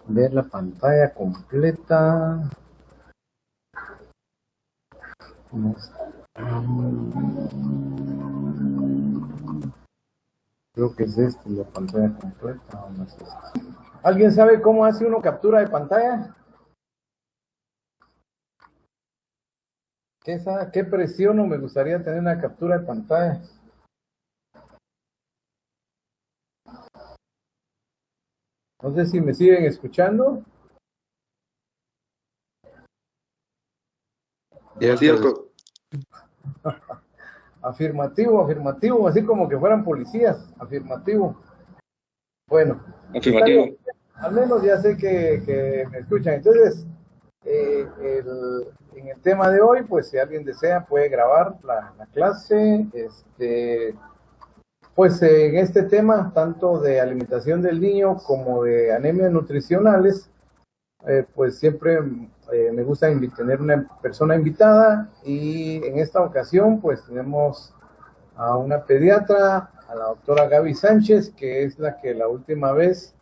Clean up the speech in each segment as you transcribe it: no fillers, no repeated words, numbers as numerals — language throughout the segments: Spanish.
ver la pantalla completa. Creo que es este, la pantalla completa. No es este. ¿Alguien sabe cómo hace uno captura de pantalla? ¿Qué presiono? Me gustaría tener una captura de pantalla. No sé si me siguen escuchando. Ya, cierto. Afirmativo, afirmativo, así como que fueran policías. Afirmativo. Bueno, está Afirmativo. bien. Al menos ya sé que me escuchan. Entonces, en el tema de hoy, pues si alguien desea puede grabar la clase. Pues en este tema, tanto de alimentación del niño como de anemias nutricionales, pues siempre me gusta tener una persona invitada, y en esta ocasión pues tenemos a una pediatra, a la doctora Gaby Sánchez, que es la que la última vez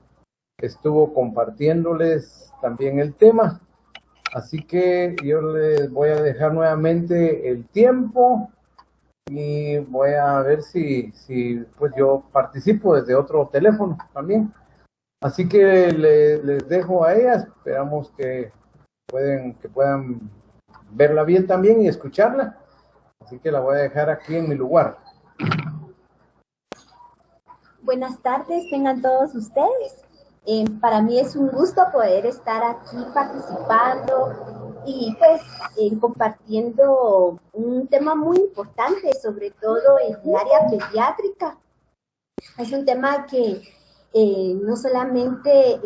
estuvo compartiéndoles también el tema. Así que yo les voy a dejar nuevamente el tiempo y voy a ver si pues yo participo desde otro teléfono también. Así que les dejo a ellas, esperamos que puedan verla bien también y escucharla. Así que la voy a dejar aquí en mi lugar. Buenas tardes, tengan todos ustedes. Para mí es un gusto poder estar aquí participando y pues compartiendo un tema muy importante, sobre todo en el área pediátrica. Es un tema que no solamente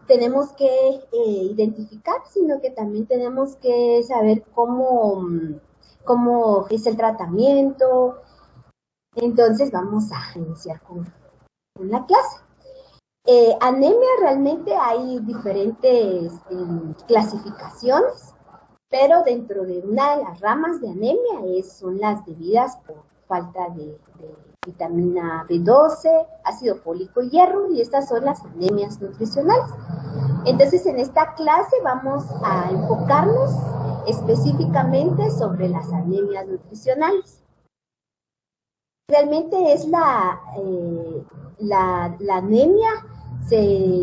tenemos que identificar, sino que también tenemos que saber cómo es el tratamiento. Entonces vamos a iniciar con la clase. Anemia, realmente hay diferentes clasificaciones, pero dentro de una de las ramas de anemia son las debidas por falta de vitamina B12, ácido fólico y hierro, y estas son las anemias nutricionales. Entonces, en esta clase vamos a enfocarnos específicamente sobre las anemias nutricionales. Realmente es la anemia, se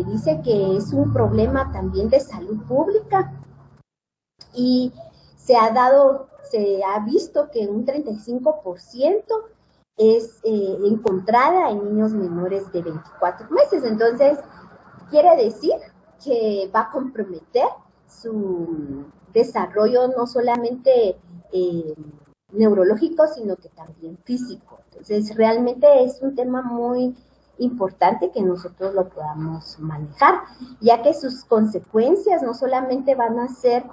dice que es un problema también de salud pública, y se ha visto que un 35% es encontrada en niños menores de 24 meses. Entonces, quiere decir que va a comprometer su desarrollo no solamente neurológico, sino que también físico. Entonces, realmente es un tema muy importante que nosotros lo podamos manejar, ya que sus consecuencias no solamente van a ser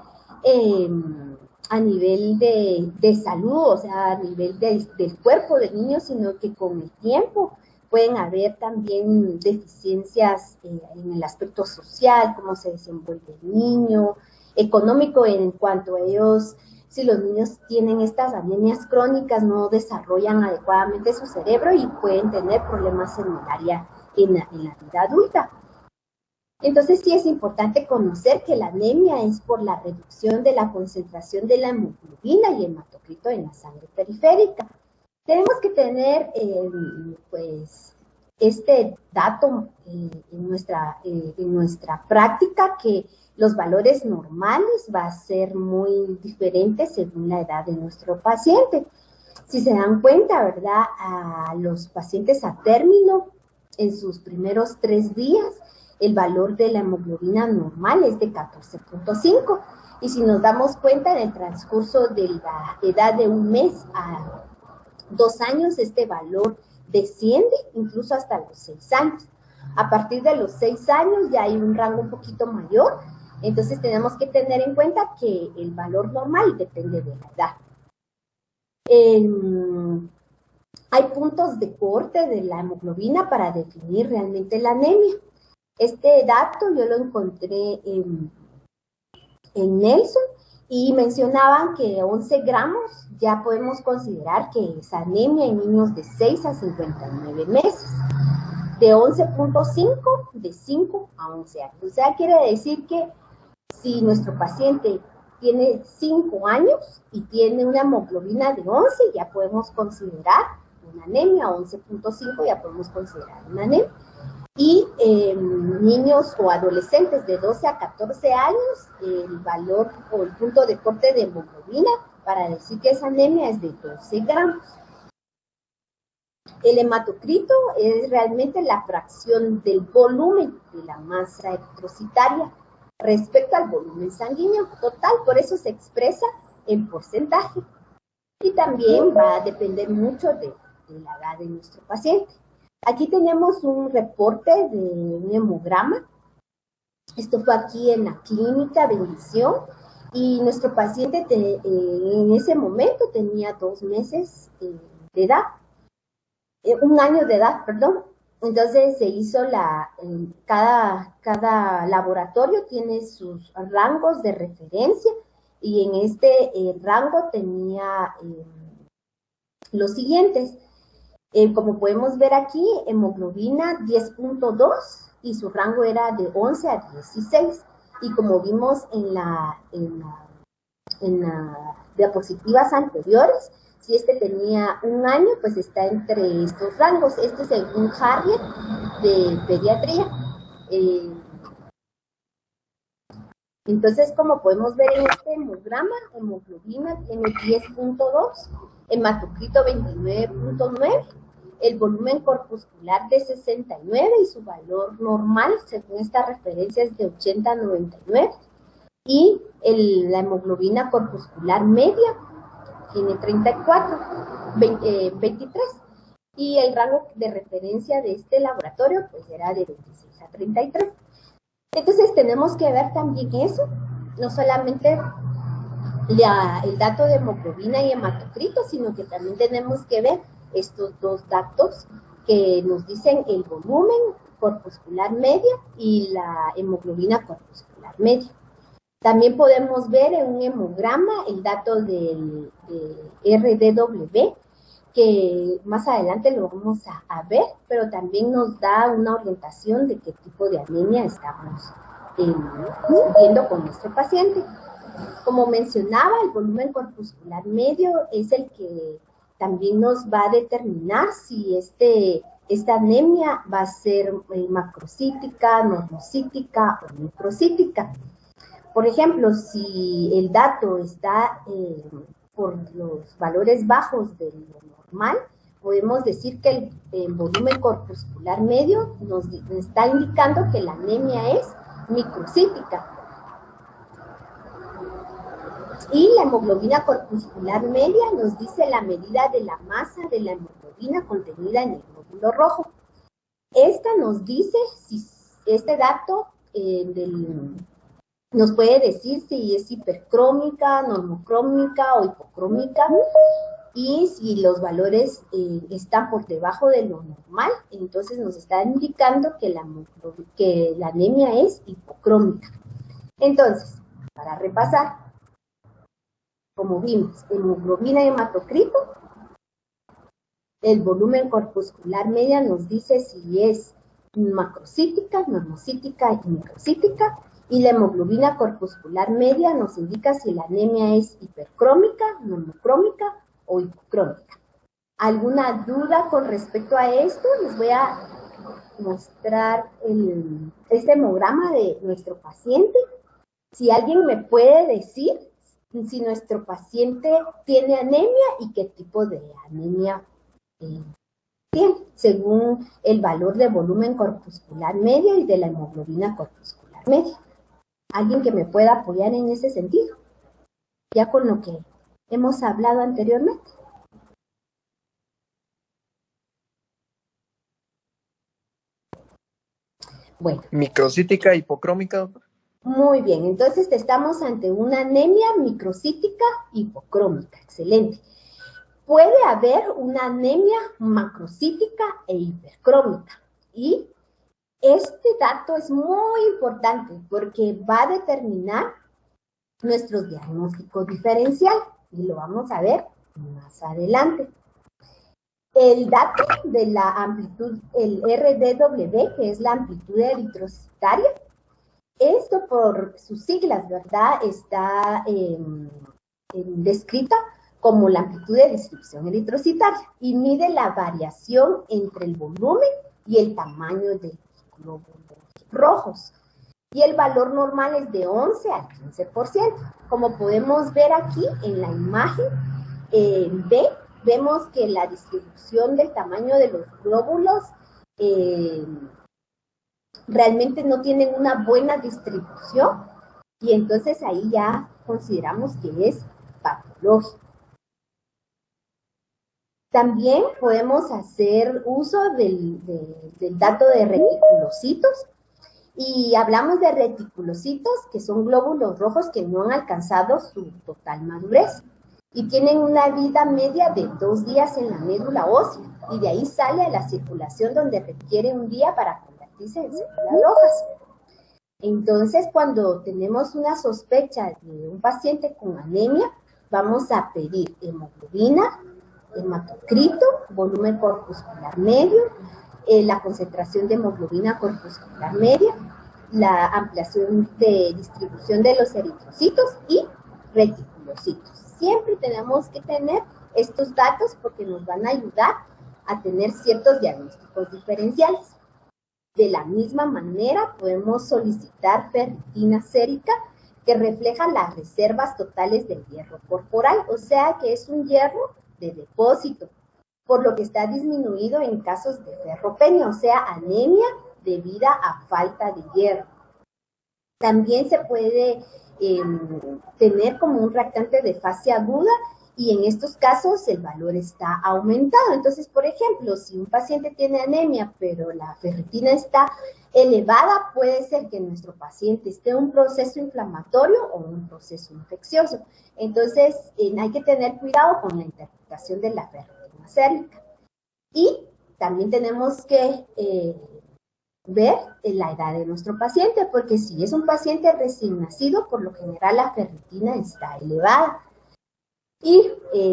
a nivel de salud, o sea, a nivel del cuerpo del niño, sino que con el tiempo pueden haber también deficiencias en el aspecto social, cómo se desenvuelve el niño, económico en cuanto a ellos. Si los niños tienen estas anemias crónicas, no desarrollan adecuadamente su cerebro y pueden tener problemas en el área en la vida adulta. Entonces sí es importante conocer que la anemia es por la reducción de la concentración de la hemoglobina y hematocrito en la sangre periférica. Tenemos que tener pues este dato en nuestra práctica, que los valores normales va a ser muy diferentes según la edad de nuestro paciente. Si se dan cuenta, ¿verdad? A los pacientes a término, en sus primeros 3 días, el valor de la hemoglobina normal es de 14.5. Y si nos damos cuenta, en el transcurso de la edad de 1 mes a 2 años, este valor desciende incluso hasta los 6 años. A partir de los 6 años ya hay un rango un poquito mayor, entonces tenemos que tener en cuenta que el valor normal depende de la edad. Hay puntos de corte de la hemoglobina para definir realmente la anemia. Este dato yo lo encontré en Nelson, y mencionaban que 11 gramos ya podemos considerar que es anemia en niños de 6 a 59 meses. de 11.5 de 5 a 11 años. O sea, quiere decir que si nuestro paciente tiene 5 años y tiene una hemoglobina de 11, ya podemos considerar una anemia. 11.5 ya podemos considerar una anemia. Y niños o adolescentes de 12 a 14 años, el valor o el punto de corte de hemoglobina para decir que esa anemia es de 12 gramos. El hematocrito es realmente la fracción del volumen de la masa eritrocitaria respecto al volumen sanguíneo total, por eso se expresa en porcentaje. Y también va a depender mucho de la edad de nuestro paciente. Aquí tenemos un reporte de un hemograma. Esto fue aquí en la clínica Bendición y nuestro paciente en ese momento tenía 2 meses de edad, 1 año de edad, perdón. Entonces se hizo cada laboratorio tiene sus rangos de referencia y en este rango tenía los siguientes. Como podemos ver aquí, hemoglobina 10.2 y su rango era de 11 a 16. Y como vimos en las diapositivas anteriores, si este tenía 1 año, pues está entre estos rangos. Este es según Harriet de pediatría. Entonces, como podemos ver en este hemograma, hemoglobina tiene 10.2, hematocrito 29.9, el volumen corpuscular de 69 y su valor normal, según esta referencia, es de 80 a 99, y la hemoglobina corpuscular media tiene 23, y el rango de referencia de este laboratorio pues era de 26 a 33. Entonces tenemos que ver también eso, no solamente el dato de hemoglobina y hematocrito, sino que también tenemos que ver estos dos datos que nos dicen el volumen corpuscular media y la hemoglobina corpuscular media. También podemos ver en un hemograma el dato del RDW, que más adelante lo vamos a ver, pero también nos da una orientación de qué tipo de anemia estamos viendo con nuestro paciente. Como mencionaba, el volumen corpuscular medio es el que también nos va a determinar si esta anemia va a ser macrocítica, normocítica o microcítica. Por ejemplo, si el dato está por los valores bajos de lo normal, podemos decir que el volumen corpuscular medio nos está indicando que la anemia es microcítica. Y la hemoglobina corpuscular media nos dice la medida de la masa de la hemoglobina contenida en el glóbulo rojo. Esta nos dice si este dato nos puede decir si es hipercrómica, normocrómica o hipocrómica, y si los valores están por debajo de lo normal, entonces nos está indicando que la anemia es hipocrómica. Entonces, para repasar, como vimos, hemoglobina y hematocrito, el volumen corpuscular media nos dice si es macrocítica, normocítica y microcítica, y la hemoglobina corpuscular media nos indica si la anemia es hipercrómica, normocrómica o hipocrómica. ¿Alguna duda con respecto a esto? Les voy a mostrar este hemograma de nuestro paciente. Si alguien me puede decir si nuestro paciente tiene anemia y qué tipo de anemia tiene, según el valor de volumen corpuscular media y de la hemoglobina corpuscular media. ¿Alguien que me pueda apoyar en ese sentido? Ya con lo que hemos hablado anteriormente. Bueno. ¿Microcítica hipocrómica, doctor? Muy bien, entonces estamos ante una anemia microcítica hipocrómica. Excelente. Puede haber una anemia macrocítica e hipercrómica. Y este dato es muy importante porque va a determinar nuestro diagnóstico diferencial. Y lo vamos a ver más adelante. El dato de la amplitud, el RDW, que es la amplitud eritrocitaria, esto por sus siglas, ¿verdad? Está descrita como la amplitud de distribución eritrocitaria y mide la variación entre el volumen y el tamaño de los glóbulos rojos. Y el valor normal es de 11 al 15%. Como podemos ver aquí en la imagen B, vemos que la distribución del tamaño de los glóbulos realmente no tienen una buena distribución y entonces ahí ya consideramos que es patológico. También podemos hacer uso del dato de reticulocitos y hablamos de reticulocitos que son glóbulos rojos que no han alcanzado su total madurez y tienen una vida media de 2 días en la médula ósea y de ahí sale a la circulación donde requiere un día para convertirse en células rojas. Entonces, cuando tenemos una sospecha de un paciente con anemia, vamos a pedir hemoglobina, hematocrito, volumen corpuscular medio, la concentración de hemoglobina corpuscular media, la ampliación de distribución de los eritrocitos y reticulocitos. Siempre tenemos que tener estos datos porque nos van a ayudar a tener ciertos diagnósticos diferenciales. De la misma manera, podemos solicitar ferritina sérica que refleja las reservas totales del hierro corporal, o sea que es un hierro de depósito, por lo que está disminuido en casos de ferropenia, o sea, anemia debida a falta de hierro. También se puede tener como un reactante de fase aguda y en estos casos el valor está aumentado. Entonces, por ejemplo, si un paciente tiene anemia, pero la ferritina está elevada, puede ser que nuestro paciente esté en un proceso inflamatorio o un proceso infeccioso. Entonces, hay que tener cuidado con la interpretación de la ferritina sérica. Y también tenemos que ver la edad de nuestro paciente, porque si es un paciente recién nacido, por lo general la ferritina está elevada. Y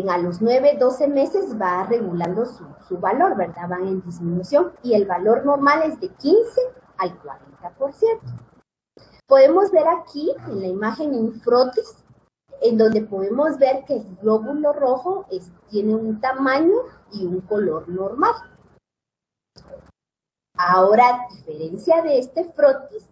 a los 9, 12 meses va regulando su valor, ¿verdad? Van en disminución y el valor normal es de 15 al 40%. Podemos ver aquí en la imagen un frotis, en donde podemos ver que el glóbulo rojo tiene un tamaño y un color normal. Ahora, a diferencia de este frotis,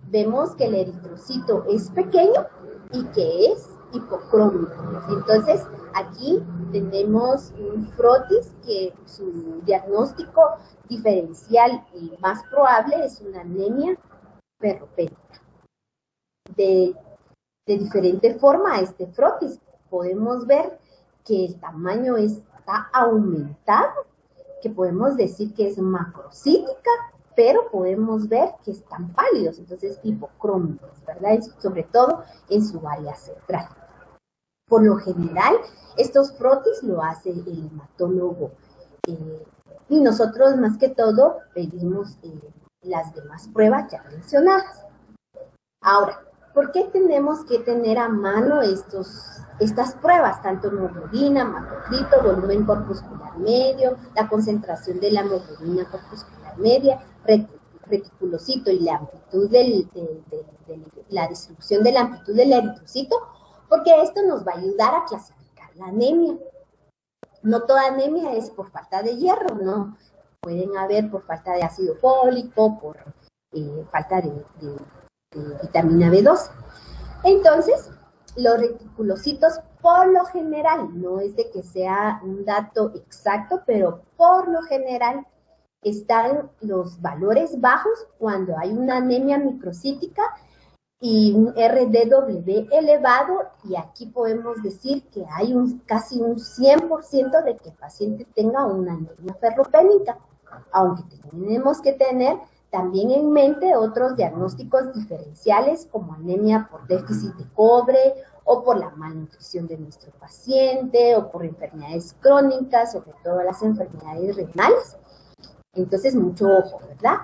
vemos que el eritrocito es pequeño y que es hipocrómico. Entonces, aquí tenemos un frotis que su diagnóstico diferencial y más probable es una anemia ferropénica. De diferente forma, este frotis podemos ver que el tamaño está aumentado, que podemos decir que es macrocítica, pero podemos ver que están pálidos, entonces hipocrómicos, ¿verdad? Sobre todo en su área central. Por lo general, estos frotis lo hace el hematólogo y nosotros más que todo pedimos las demás pruebas ya mencionadas. Ahora, ¿por qué tenemos que tener a mano estas pruebas? Tanto hemoglobina, hematocrito, volumen corpuscular medio, la concentración de la hemoglobina corpuscular media, reticulocito y la amplitud la distribución de la amplitud del eritrocito, porque esto nos va a ayudar a clasificar la anemia. No toda anemia es por falta de hierro, no. Pueden haber por falta de ácido fólico, por falta de vitamina B12. Entonces, los reticulocitos por lo general, no es de que sea un dato exacto, pero por lo general están los valores bajos cuando hay una anemia microcítica y un RDW elevado, y aquí podemos decir que hay casi un 100% de que el paciente tenga una anemia ferropénica, aunque tenemos que tener también en mente otros diagnósticos diferenciales como anemia por déficit de cobre o por la malnutrición de nuestro paciente o por enfermedades crónicas, sobre todo las enfermedades renales. Entonces, mucho ojo, ¿verdad?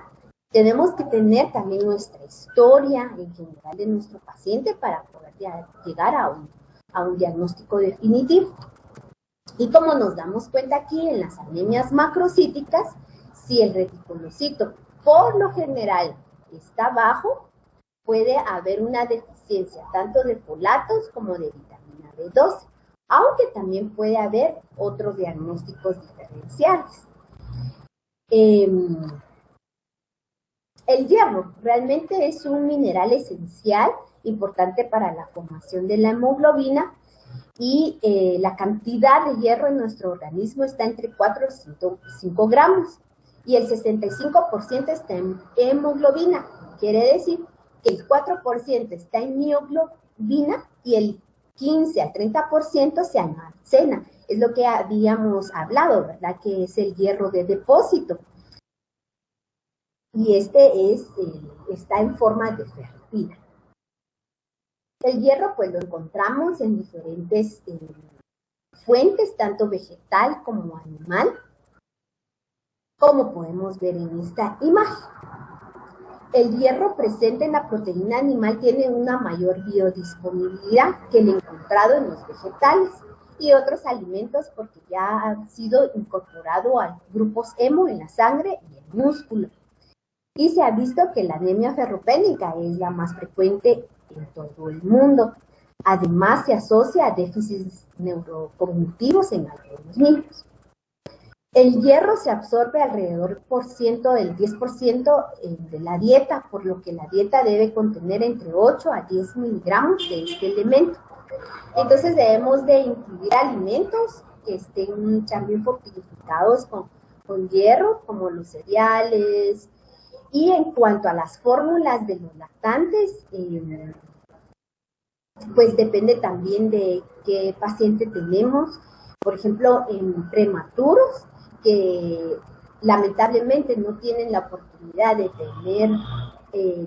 Tenemos que tener también nuestra historia en general de nuestro paciente para poder llegar a un diagnóstico definitivo. Y como nos damos cuenta aquí en las anemias macrocíticas, si el reticulocito por lo general está bajo, puede haber una deficiencia tanto de folatos como de vitamina B12, aunque también puede haber otros diagnósticos diferenciales. El hierro realmente es un mineral esencial, importante para la formación de la hemoglobina, y la cantidad de hierro en nuestro organismo está entre 4 y 5 gramos, y el 65% está en hemoglobina. Quiere decir que el 4% está en mioglobina y el 15 al 30% se almacena. Es lo que habíamos hablado, ¿verdad? Que es el hierro de depósito. Y está en forma de ferritina. El hierro pues lo encontramos en diferentes fuentes, tanto vegetal como animal, como podemos ver en esta imagen. El hierro presente en la proteína animal tiene una mayor biodisponibilidad que el encontrado en los vegetales y otros alimentos porque ya ha sido incorporado a grupos hemo en la sangre y el músculo. Y se ha visto que la anemia ferropénica es la más frecuente en todo el mundo. Además, se asocia a déficits neurocognitivos en algunos niños. El hierro se absorbe alrededor del 10% de la dieta, por lo que la dieta debe contener entre 8 a 10 miligramos de este elemento. Entonces debemos de incluir alimentos que estén también fortificados con hierro, como los cereales. Y en cuanto a las fórmulas de los lactantes, pues depende también de qué paciente tenemos. Por ejemplo, en prematuros que lamentablemente no tienen la oportunidad de tener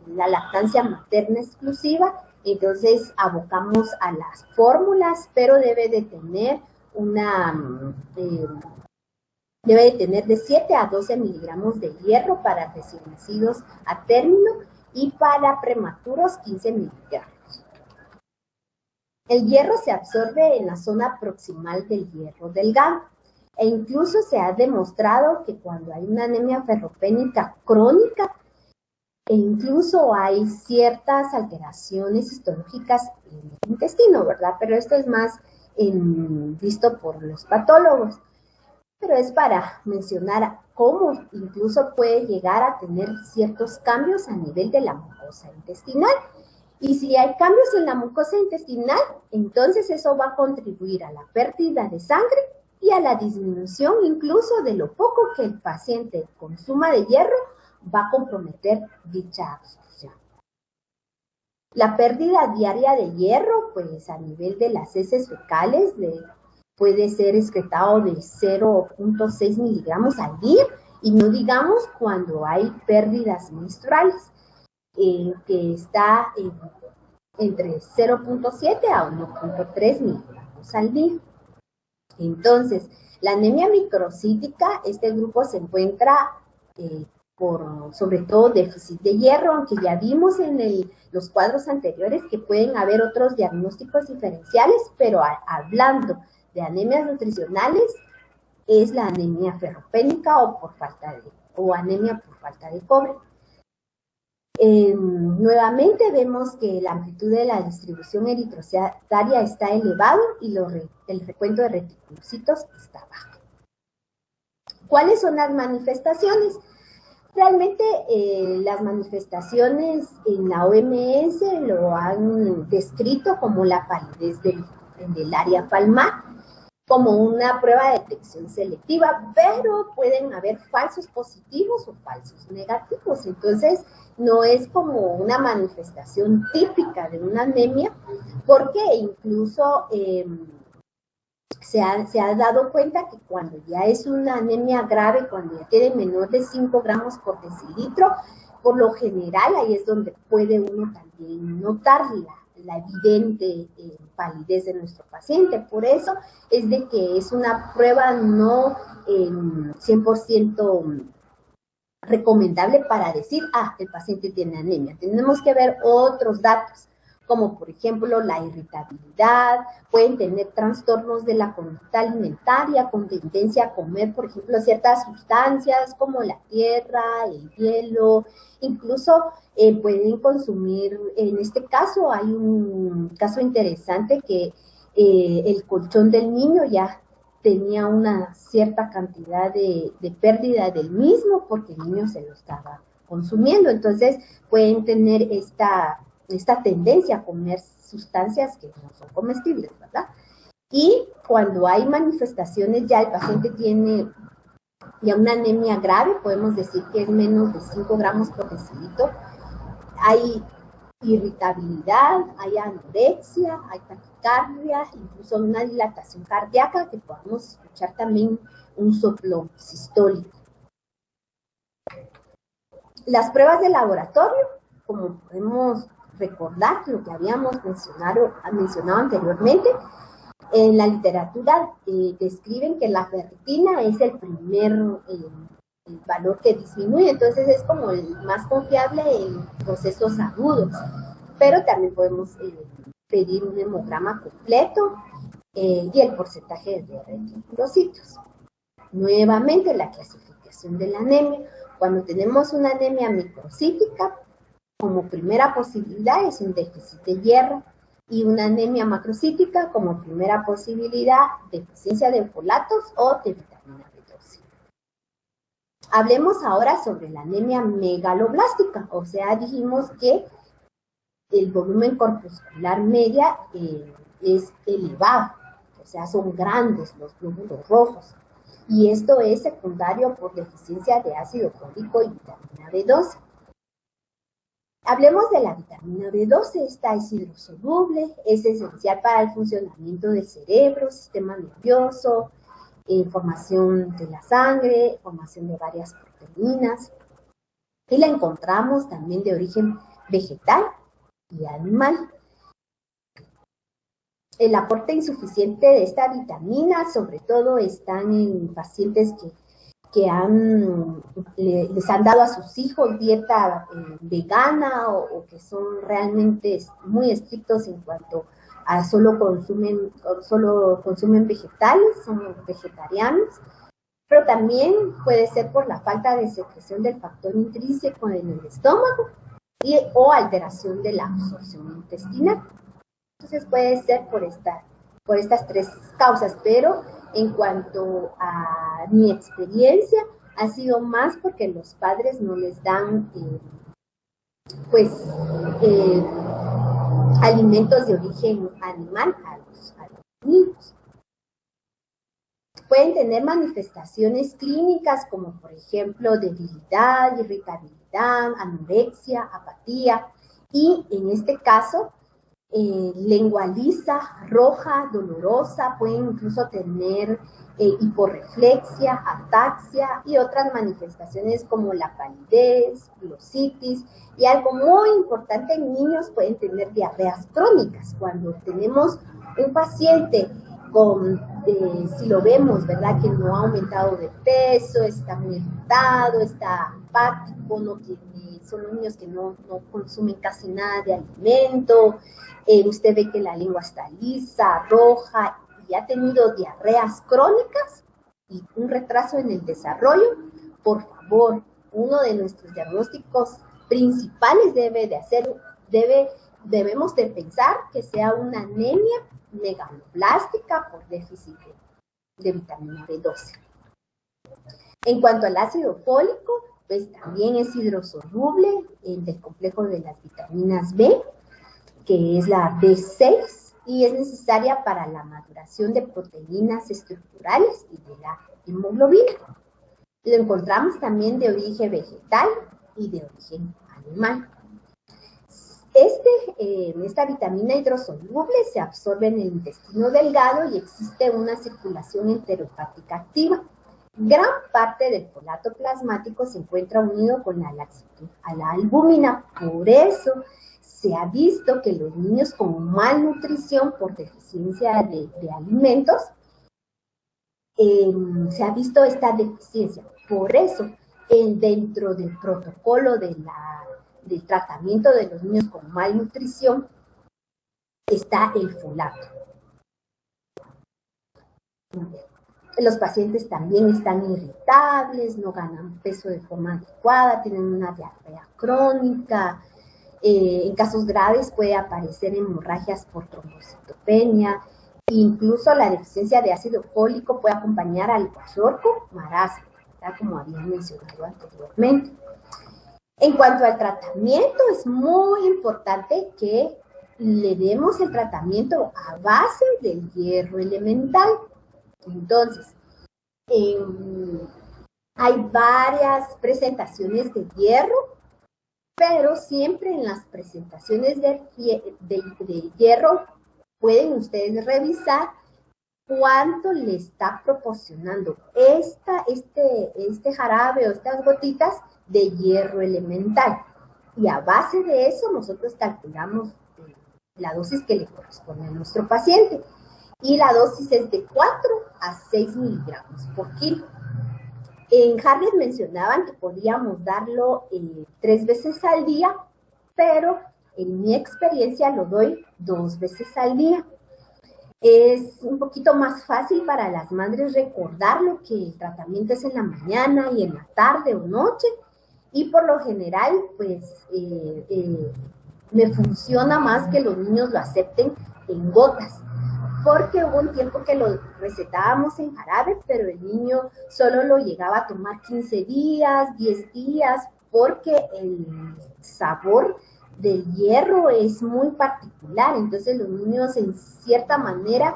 la lactancia materna exclusiva, entonces abocamos a las fórmulas, pero debe de tener de 7 a 12 miligramos de hierro para recién nacidos a término y para prematuros 15 miligramos. El hierro se absorbe en la zona proximal del hierro delgado e incluso se ha demostrado que cuando hay una anemia ferropénica crónica e incluso hay ciertas alteraciones histológicas en el intestino, ¿verdad? Pero esto es más visto por los patólogos. Pero es para mencionar cómo incluso puede llegar a tener ciertos cambios a nivel de la mucosa intestinal. Y si hay cambios en la mucosa intestinal, entonces eso va a contribuir a la pérdida de sangre y a la disminución incluso de lo poco que el paciente consuma de hierro va a comprometer dicha absorción. La pérdida diaria de hierro, pues a nivel de las heces fecales, puede ser excretado de 0.6 miligramos al día, y no digamos cuando hay pérdidas menstruales, que está entre 0.7 a 1.3 miligramos al día. Entonces, la anemia microcítica, este grupo se encuentra por sobre todo déficit de hierro, aunque ya vimos en los cuadros anteriores que pueden haber otros diagnósticos diferenciales, pero hablando de anemias nutricionales, es la anemia ferropénica o anemia por falta de cobre. Nuevamente vemos que la amplitud de la distribución eritrocitaria está elevado y el recuento de reticulocitos está bajo. ¿Cuáles son las manifestaciones? Realmente las manifestaciones en la OMS lo han descrito como la palidez del área palmar, como una prueba de detección selectiva, pero pueden haber falsos positivos o falsos negativos. Entonces, no es como una manifestación típica de una anemia, porque incluso se ha dado cuenta que cuando ya es una anemia grave, cuando ya tiene menor de 5 gramos por decilitro, por lo general ahí es donde puede uno también notar la evidente palidez de nuestro paciente. Por eso es de que es una prueba no 100% recomendable para decir, el paciente tiene anemia. Tenemos que ver otros datos, como por ejemplo la irritabilidad, pueden tener trastornos de la conducta alimentaria con tendencia a comer, por ejemplo, ciertas sustancias como la tierra, el hielo, incluso pueden consumir, en este caso hay un caso interesante que el colchón del niño ya tenía una cierta cantidad de pérdida del mismo porque el niño se lo estaba consumiendo. Entonces pueden tener esta tendencia a comer sustancias que no son comestibles, ¿verdad? Y cuando hay manifestaciones, ya el paciente tiene ya una anemia grave, podemos decir que es menos de 5 gramos por decilitro, hay irritabilidad, hay anorexia, hay taquicardia, incluso una dilatación cardíaca, que podamos escuchar también un soplo sistólico. Las pruebas de laboratorio, como podemos recordar lo que habíamos mencionado anteriormente, en la literatura describen que la ferritina es el primer el valor que disminuye, entonces es como el más confiable en procesos agudos, pero también podemos pedir un hemograma completo y el porcentaje de reticulocitos. Nuevamente, la clasificación de la anemia. Cuando tenemos una anemia microcítica, como primera posibilidad es un déficit de hierro, y una anemia macrocítica como primera posibilidad, deficiencia de folatos o de vitamina B12. Hablemos ahora sobre la anemia megaloblástica, o sea, dijimos que el volumen corpuscular media es elevado, o sea, son grandes los glóbulos rojos, y esto es secundario por deficiencia de ácido fólico y vitamina B12. Hablemos de la vitamina B12, esta es hidrosoluble, es esencial para el funcionamiento del cerebro, sistema nervioso, formación de la sangre, formación de varias proteínas, y la encontramos también de origen vegetal y animal. El aporte insuficiente de esta vitamina, sobre todo, están en pacientes que les han dado a sus hijos dieta vegana o que son realmente muy estrictos en cuanto a solo consumen vegetales, son vegetarianos, pero también puede ser por la falta de secreción del factor intrínseco en el estómago o alteración de la absorción intestinal. Entonces puede ser por estas tres causas, pero en cuanto a mi experiencia, ha sido más porque los padres no les dan, alimentos de origen animal a los niños. Pueden tener manifestaciones clínicas como, por ejemplo, debilidad, irritabilidad, anorexia, apatía, y en este caso, lengua lisa, roja, dolorosa, pueden incluso tener hiporreflexia, ataxia y otras manifestaciones como la palidez, glositis, y algo muy importante en niños, pueden tener diarreas crónicas. Cuando tenemos un paciente con, si lo vemos, ¿verdad?, que no ha aumentado de peso, está muy irritado, está apático, no tiene, son niños que no consumen casi nada de alimento, usted ve que la lengua está lisa, roja, y ha tenido diarreas crónicas y un retraso en el desarrollo, por favor, uno de nuestros diagnósticos principales debemos de pensar que sea una anemia megaloblástica por déficit de vitamina B12. En cuanto al ácido fólico, pues también es hidrosoluble del complejo de las vitaminas B, que es la B6, y es necesaria para la maduración de proteínas estructurales y de la hemoglobina. Lo encontramos también de origen vegetal y de origen animal. Esta vitamina hidrosoluble se absorbe en el intestino delgado y existe una circulación enterohepática activa. Gran parte del folato plasmático se encuentra unido con la laxitud a la albúmina, por eso se ha visto que los niños con malnutrición por deficiencia de alimentos, se ha visto esta deficiencia. Por eso, dentro del protocolo del tratamiento de los niños con malnutrición, está el folato. Los pacientes también están irritables, no ganan peso de forma adecuada, tienen una diarrea crónica. En casos graves puede aparecer hemorragias por trombocitopenia. Incluso la deficiencia de ácido fólico puede acompañar al cuasorco marasmo, como había mencionado anteriormente. En cuanto al tratamiento, es muy importante que le demos el tratamiento a base del hierro elemental. Entonces, hay varias presentaciones de hierro, pero siempre en las presentaciones de hierro pueden ustedes revisar cuánto le está proporcionando este jarabe o estas gotitas de hierro elemental. Y a base de eso nosotros calculamos la dosis que le corresponde a nuestro paciente. Y la dosis es de 4 a 6 miligramos por kilo. En Harvard mencionaban que podíamos darlo 3 veces al día, pero en mi experiencia lo doy 2 veces al día. Es un poquito más fácil para las madres recordarlo que el tratamiento es en la mañana y en la tarde o noche, y por lo general, pues, me funciona más que los niños lo acepten en gotas, porque hubo un tiempo que lo recetábamos en jarabe, pero el niño solo lo llegaba a tomar 15 días, 10 días, porque el sabor del hierro es muy particular. Entonces los niños, en cierta manera,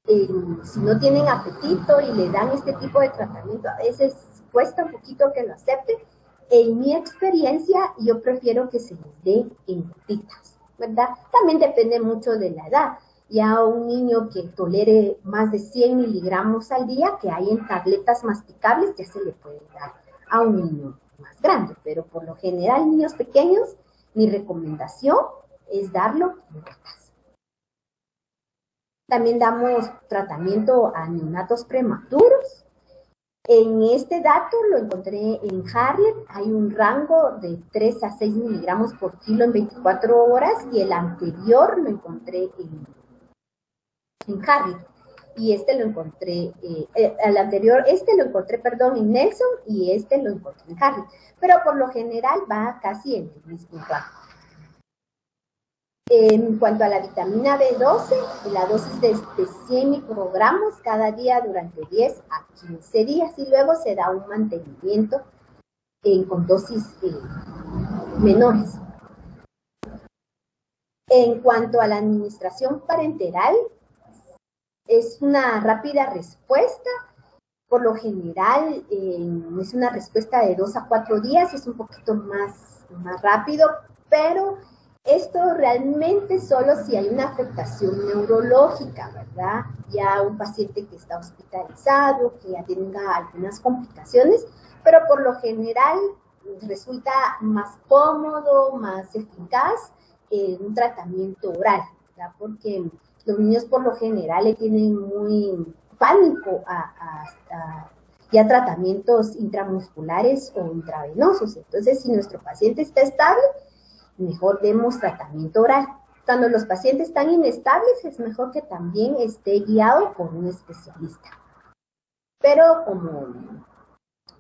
si no tienen apetito y le dan este tipo de tratamiento, a veces cuesta un poquito que lo acepten. En mi experiencia, yo prefiero que se les dé en gotitas, ¿verdad? También depende mucho de la edad. Ya un niño que tolere más de 100 miligramos al día, que hay en tabletas masticables, ya se le puede dar a un niño más grande. Pero por lo general, niños pequeños, mi recomendación es darlo en gotas. También damos tratamiento a neonatos prematuros. En este dato lo encontré en Harriet, hay un rango de 3 a 6 miligramos por kilo en 24 horas, y el anterior lo encontré en Harriet, y este lo encontré, el anterior, lo encontré, perdón, en Nelson, y este lo encontré en Harriet, pero por lo general va casi en el mismo rango. En cuanto a la vitamina B12, la dosis de 100 microgramos cada día durante 10 a 15 días, y luego se da un mantenimiento con dosis menores. En cuanto a la administración parenteral, es una rápida respuesta. Por lo general, es una respuesta de 2 a 4 días, es un poquito más rápido, pero esto realmente solo si hay una afectación neurológica, ¿verdad? Ya un paciente que está hospitalizado, que ya tenga algunas complicaciones, pero por lo general resulta más cómodo, más eficaz un tratamiento oral, ¿verdad? Porque los niños por lo general le tienen muy pánico a tratamientos intramusculares o intravenosos. Entonces, si nuestro paciente está estable, mejor demos tratamiento oral. Cuando los pacientes están inestables, es mejor que también esté guiado por un especialista. Pero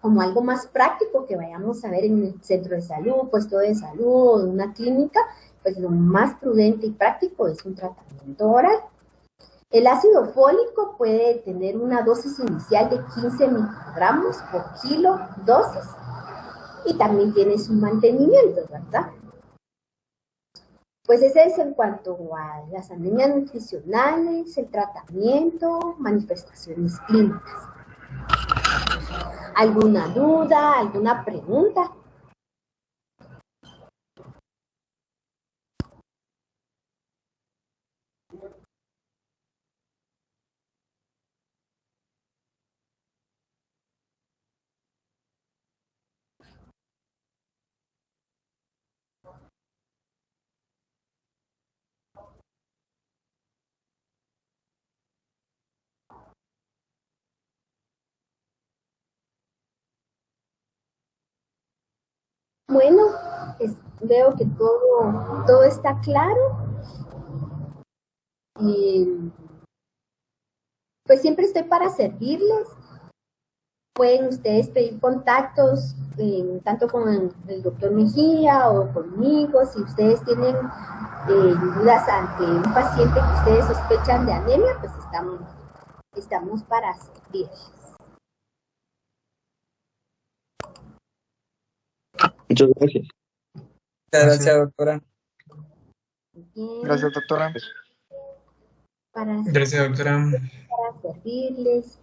como algo más práctico que vayamos a ver en el centro de salud, puesto de salud o en una clínica, pues lo más prudente y práctico es un tratamiento oral. El ácido fólico puede tener una dosis inicial de 15 microgramos por kilo dosis, y también tiene su mantenimiento, ¿verdad? Pues ese es en cuanto a las anemias nutricionales, el tratamiento, manifestaciones clínicas. ¿Alguna duda, alguna pregunta? Bueno, veo que todo está claro. Y pues siempre estoy para servirles. Pueden ustedes pedir contactos tanto con el doctor Mejía o conmigo, si ustedes tienen dudas ante un paciente que ustedes sospechan de anemia, pues estamos para servirles. Muchas gracias. Muchas gracias, doctora. Bien, Gracias, doctora. Gracias, doctora. para servirles.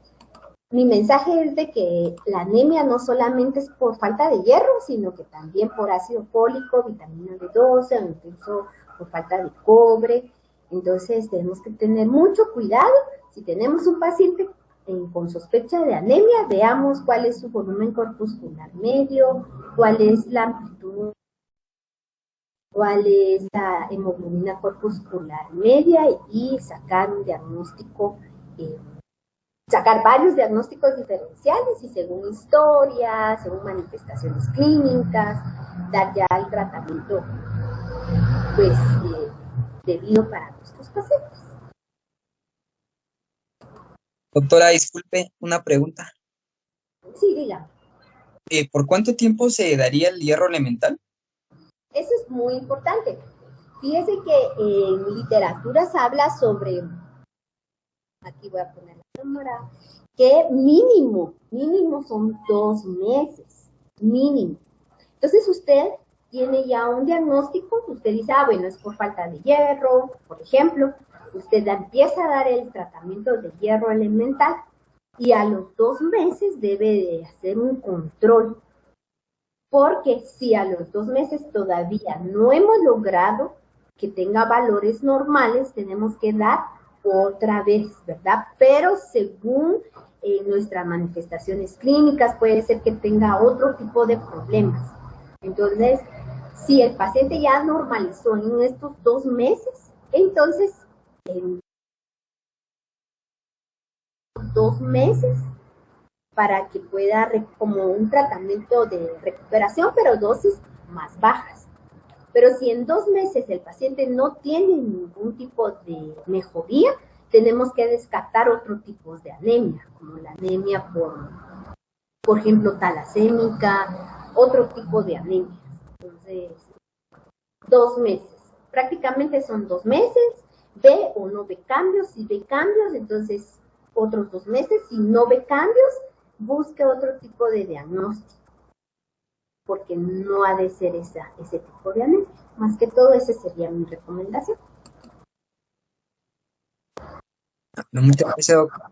Mi mensaje es de que la anemia no solamente es por falta de hierro, sino que también por ácido fólico, vitamina B12, o incluso por falta de cobre. Entonces tenemos que tener mucho cuidado. Si tenemos un paciente con sospecha de anemia, veamos cuál es su volumen corpuscular medio, cuál es la amplitud, cuál es la hemoglobina corpuscular media y sacar un diagnóstico, sacar varios diagnósticos diferenciales y según historia, según manifestaciones clínicas, dar ya el tratamiento pues debido para nuestros pacientes. Doctora, disculpe, una pregunta. Sí, dígame. ¿Por cuánto tiempo se daría el hierro elemental? Eso es muy importante. Fíjese que en literatura se habla sobre, aquí voy a poner la cámara, que mínimo son 2 meses, mínimo. Entonces usted tiene ya un diagnóstico, usted dice, bueno, es por falta de hierro, por ejemplo, usted empieza a dar el tratamiento de hierro elemental y a los 2 meses debe de hacer un control. Porque si a los 2 meses todavía no hemos logrado que tenga valores normales, tenemos que dar otra vez, ¿verdad? Pero según nuestras manifestaciones clínicas, puede ser que tenga otro tipo de problemas. Entonces, si el paciente ya normalizó en estos 2 meses, entonces en 2 meses para que pueda como un tratamiento de recuperación, pero dosis más bajas. Pero si en 2 meses el paciente no tiene ningún tipo de mejoría, tenemos que descartar otro tipo de anemia, como la anemia por ejemplo, talasémica, otro tipo de anemia. Entonces, 2 meses. Prácticamente son 2 meses, ve o no ve cambios. Si ve cambios, entonces otros 2 meses. Si no ve cambios, busque otro tipo de diagnóstico, porque no ha de ser ese tipo de anemia. Más que todo, esa sería mi recomendación. Muchas gracias, doctora.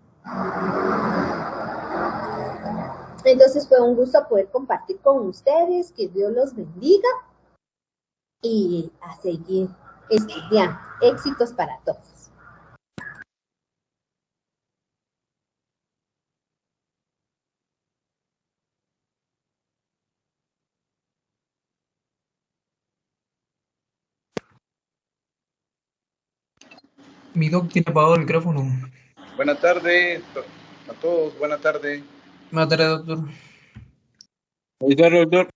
Entonces fue un gusto poder compartir con ustedes, que Dios los bendiga y a seguir estudiando. Éxitos para todos. Mi doc tiene apagado el micrófono. Buenas tardes a todos, buenas tardes. Buenas tardes, doctor. Buenas tardes, doctor.